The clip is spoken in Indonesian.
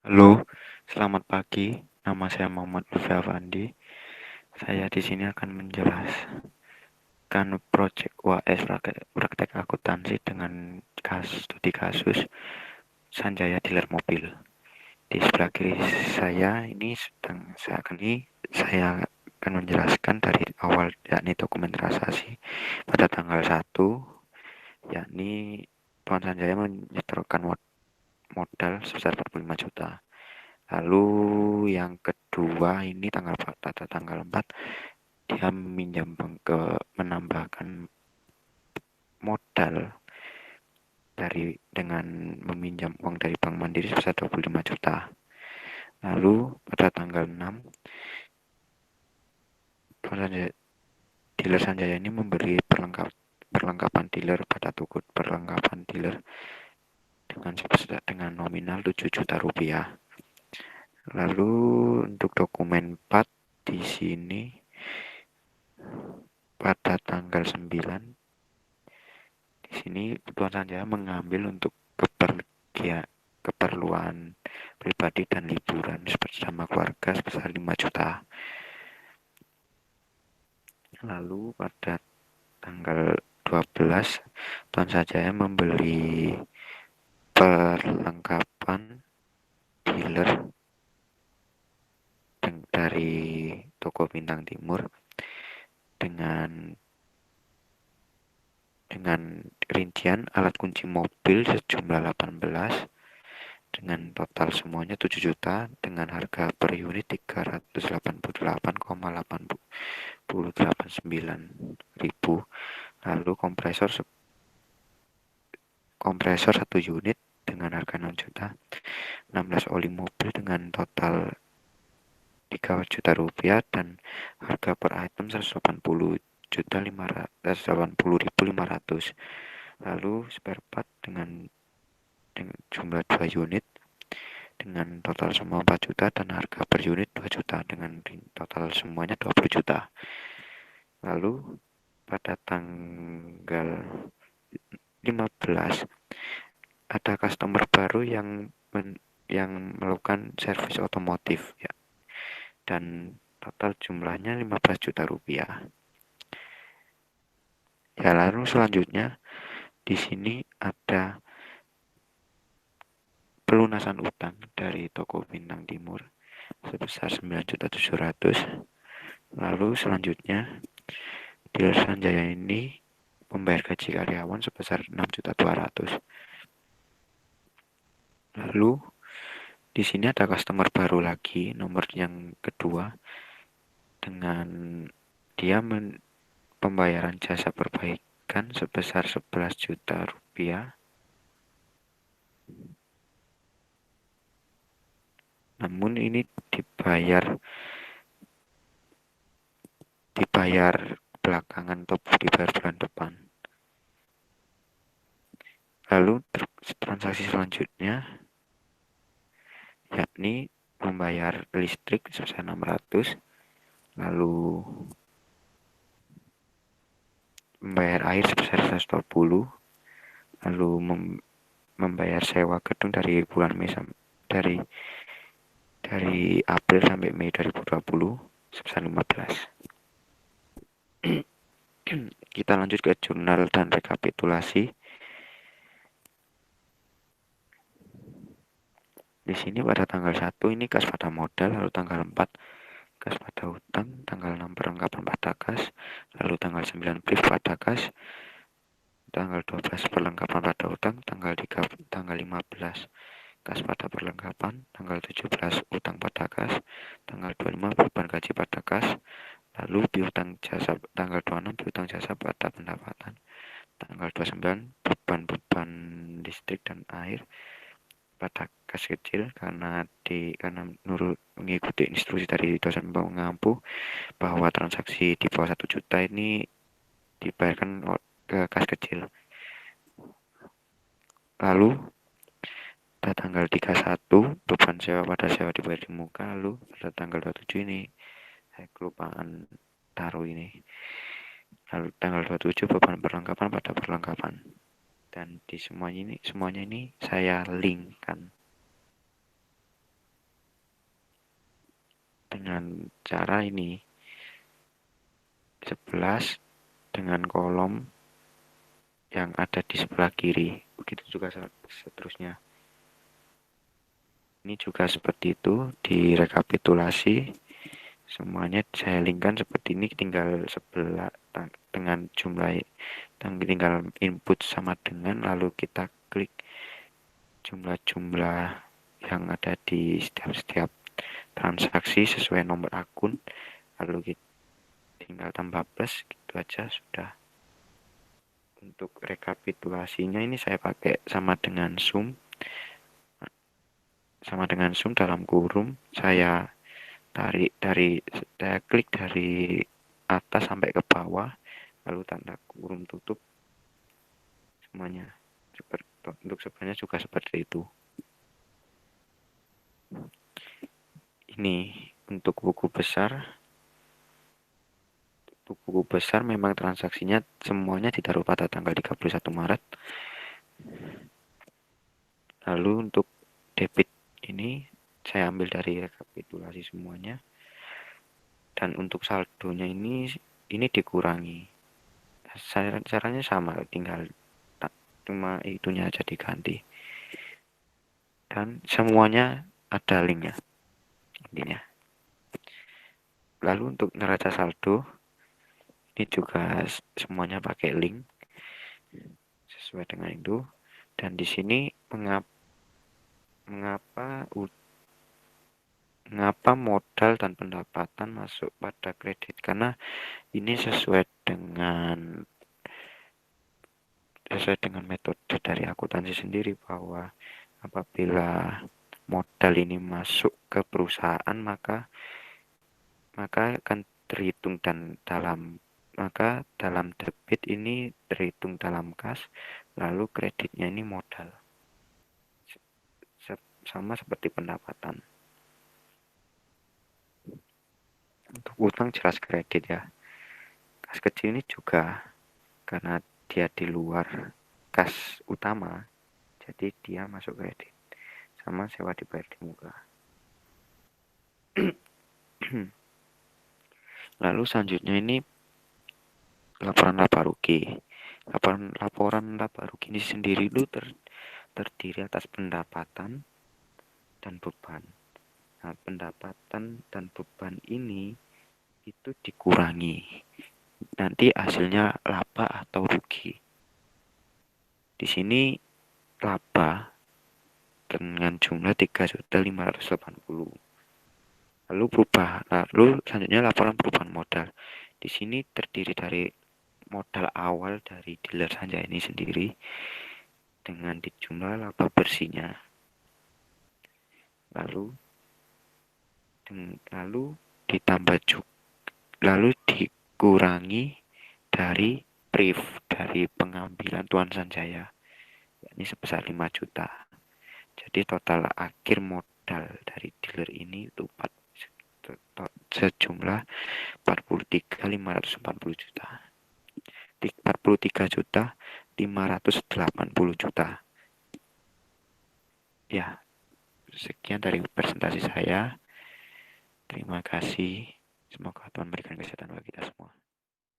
Halo, selamat pagi. Nama saya Muhammad Lutfi Afandi. Saya di sini akan menjelaskan proyek UAS praktek akuntansi dengan studi kasus Sanjaya Dealer Mobil. Di sebelah kiri saya akan menjelaskan dari awal, yakni dokumen transaksi pada tanggal 1, yakni Tuan Sanjaya menyetorkan modal sebesar 45 juta. Lalu yang kedua ini pada tanggal 4 dia menambahkan modal dengan meminjam uang dari Bank Mandiri sebesar 25 juta. Lalu pada tanggal 6 dealer Sanjaya ini memberi perlengkapan dealer pada toko perlengkapan dealer dengan nominal 7 juta rupiah. Lalu untuk dokumen 4 di sini pada tanggal 9 di sini Tuan Sanjaya mengambil untuk keperluan pribadi dan liburan bersama keluarga sebesar 5 juta. Lalu pada tanggal 12 Tuan Sanjaya membeli perlengkapan dealer dari toko Bintang Timur dengan rincian alat kunci mobil sejumlah 18 dengan total semuanya 7 juta dengan harga per unit 388,889 ribu. Lalu kompresor 1 unit dengan harga 6 juta, 16 oli mobil dengan total 3 juta rupiah dan harga per item 180.500. Lalu spare part dengan jumlah 2 unit dengan total semua 4 juta dan harga per unit 2 juta dengan total semuanya 20 juta. Lalu pada tanggal 15 ada customer baru yang melakukan servis otomotif ya, dan total jumlahnya 15 juta rupiah. Ya, lalu selanjutnya di sini ada pelunasan utang dari toko Bintang Timur sebesar 9.700.000. Lalu selanjutnya dealer Sanjaya ini membayar gaji karyawan sebesar 6.200.000. Lalu di sini ada customer baru lagi, nomor yang kedua, dengan dia pembayaran jasa perbaikan sebesar 11 juta rupiah. Namun ini dibayar belakangan atau dibayar bulan depan. Lalu transaksi selanjutnya yakni membayar listrik sebesar 600, lalu membayar air sebesar 120, lalu membayar sewa gedung dari bulan Mei dari April sampai Mei 2020 sebesar 15. Kita lanjut ke jurnal dan rekapitulasi. Di sini pada tanggal 1 ini kas pada modal, lalu tanggal 4 kas pada hutang, tanggal 6 perlengkapan pada kas, lalu tanggal 9 brief pada kas, tanggal 12 perlengkapan pada hutang, tanggal 15 kas pada perlengkapan, tanggal 17 utang pada kas, tanggal 25 beban gaji pada kas, lalu piutang jasa tanggal 26 piutang jasa pada pendapatan, tanggal 29 beban listrik dan air pada kas kecil karena mengikuti instruksi dari dosen pengampu bahwa transaksi di bawah 1 juta ini dibayarkan ke kas kecil. Lalu pada tanggal 31 beban sewa pada sewa dibayar di muka. Lalu pada tanggal 27 ini saya kelupaan taruh ini. Lalu tanggal 27 beban perlengkapan pada perlengkapan. Dan di semuanya ini saya linkkan. dengan cara ini, 11 dengan kolom yang ada di sebelah kiri, begitu juga seterusnya. Ini juga seperti itu, direkapitulasi semuanya saya linkkan seperti ini, tinggal sebelah dengan jumlah, tinggal input sama dengan, lalu kita klik jumlah-jumlah yang ada di setiap transaksi sesuai nomor akun, lalu kita tinggal tambah plus, gitu aja sudah. Untuk rekapitulasinya ini saya pakai sama dengan zoom dalam kurung, saya klik dari atas sampai ke bawah, lalu tanda kurung tutup semuanya. Untuk sebenarnya juga seperti itu. Ini untuk buku besar. Untuk buku besar memang transaksinya semuanya ditaruh pada tanggal 31 Maret. Lalu untuk debit ini saya ambil dari rekapitulasi semuanya. Dan untuk saldonya ini dikurangi. Caranya sama, tinggal cuma itunya aja diganti. Dan semuanya ada linknya intinya. Lalu untuk neraca saldo ini juga semuanya pakai link sesuai dengan itu. Dan di sini mengapa modal dan pendapatan masuk pada kredit, karena ini sesuai dengan metode dari akuntansi sendiri, bahwa apabila modal ini masuk ke perusahaan maka akan terhitung dalam debit ini terhitung dalam kas, lalu kreditnya ini modal, sama seperti pendapatan. Untuk utang jelas kredit ya. Kas kecil ini juga karena dia di luar kas utama, jadi dia masuk kredit, sama sewa dibayar di muka. Lalu selanjutnya ini laporan laba rugi. Laporan laba rugi ini sendiri itu terdiri atas pendapatan dan beban. Nah, pendapatan dan beban ini itu dikurangi, nanti hasilnya laba atau rugi. Di sini laba dengan jumlah 3.580. Lalu selanjutnya laporan perubahan modal. Di sini terdiri dari modal awal dari dealer Sanjaya ini sendiri dengan dijumlah laba bersihnya. Lalu ditambah juga, lalu dikurangi dari pengambilan Tuan Sanjaya, yakni sebesar 5 juta. Jadi total akhir modal dari dealer ini itu sejumlah 43.540 juta. 43.580 juta. Ya, sekian dari presentasi saya. Terima kasih. Semoga Tuhan berikan kesehatan bagi kita semua.